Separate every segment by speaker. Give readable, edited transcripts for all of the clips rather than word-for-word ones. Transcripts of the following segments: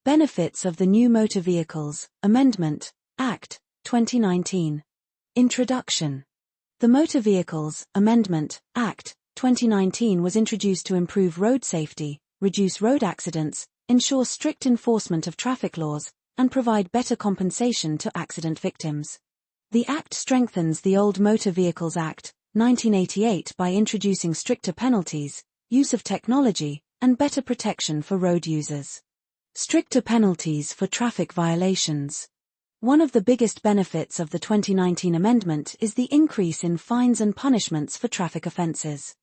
Speaker 1: Benefits of the New Motor Vehicles Amendment Act, 2019. Introduction. The Motor Vehicles Amendment Act, 2019 was introduced to improve road safety, reduce road accidents, ensure strict enforcement of traffic laws, and provide better compensation to accident victims. The Act strengthens the old Motor Vehicles Act, 1988 by introducing stricter penalties, use of technology, and better protection for road users. Stricter penalties for traffic violations. One of the biggest benefits of the 2019 amendment is the increase in fines and punishments for traffic offences.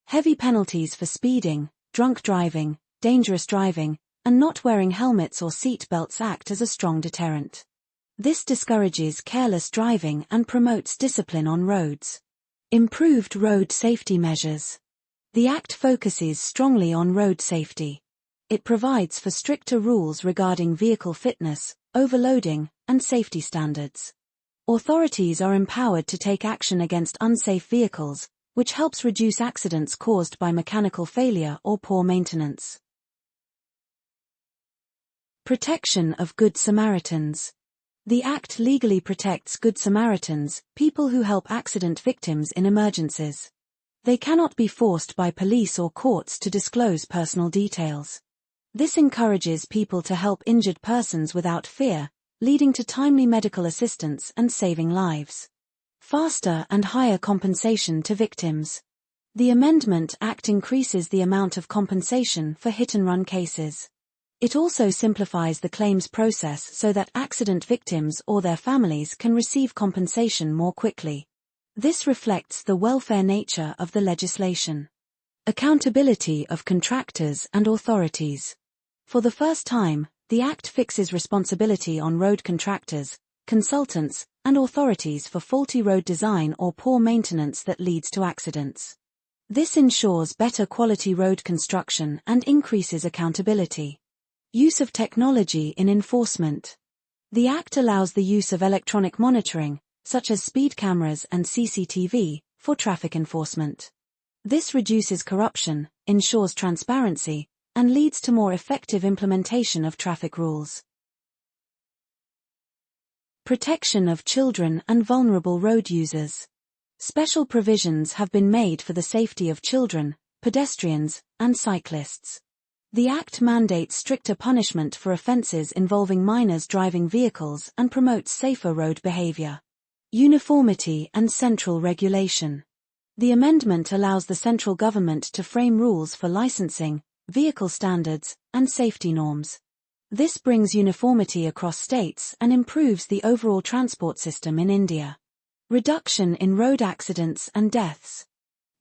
Speaker 1: Heavy penalties for speeding, drunk driving, dangerous driving, and not wearing helmets or seat belts act as a strong deterrent. This discourages careless driving and promotes discipline on roads. Improved road safety measures. The Act focuses strongly on road safety. It provides for stricter rules regarding vehicle fitness, overloading, and safety standards. Authorities are empowered to take action against unsafe vehicles, which helps reduce accidents caused by mechanical failure or poor maintenance. Protection of Good Samaritans. The Act legally protects Good Samaritans, people who help accident victims in emergencies. They cannot be forced by police or courts to disclose personal details. This encourages people to help injured persons without fear, leading to timely medical assistance and saving lives. Faster and higher compensation to victims. The Amendment Act increases the amount of compensation for hit-and-run cases. It also simplifies the claims process so that accident victims or their families can receive compensation more quickly. This reflects the welfare nature of the legislation. Accountability of contractors and authorities. For the first time, the Act fixes responsibility on road contractors, consultants, and authorities for faulty road design or poor maintenance that leads to accidents. This ensures better quality road construction and increases accountability. Use of technology in enforcement. The Act allows the use of electronic monitoring, such as speed cameras and CCTV, for traffic enforcement. This reduces corruption, ensures transparency, and leads to more effective implementation of traffic rules. Protection of children and vulnerable road users. Special provisions have been made for the safety of children, pedestrians, and cyclists. The Act mandates stricter punishment for offences involving minors driving vehicles and promotes safer road behaviour. Uniformity and central regulation. The amendment allows the central government to frame rules for licensing, vehicle standards, and safety norms. This brings uniformity across states and improves the overall transport system in India. Reduction in road accidents and deaths.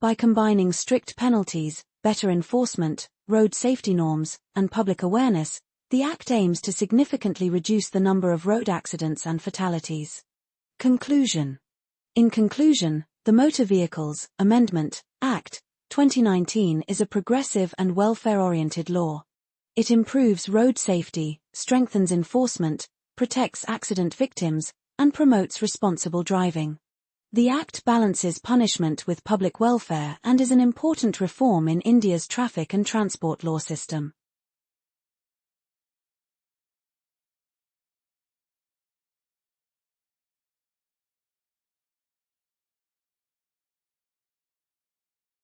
Speaker 1: By combining strict penalties, better enforcement, road safety norms, and public awareness, the Act aims to significantly reduce the number of road accidents and fatalities. Conclusion. In conclusion, the Motor Vehicles Amendment Act, 2019 is a progressive and welfare-oriented law. It improves road safety, strengthens enforcement, protects accident victims, and promotes responsible driving. The Act balances punishment with public welfare and is an important reform in India's traffic and transport law system.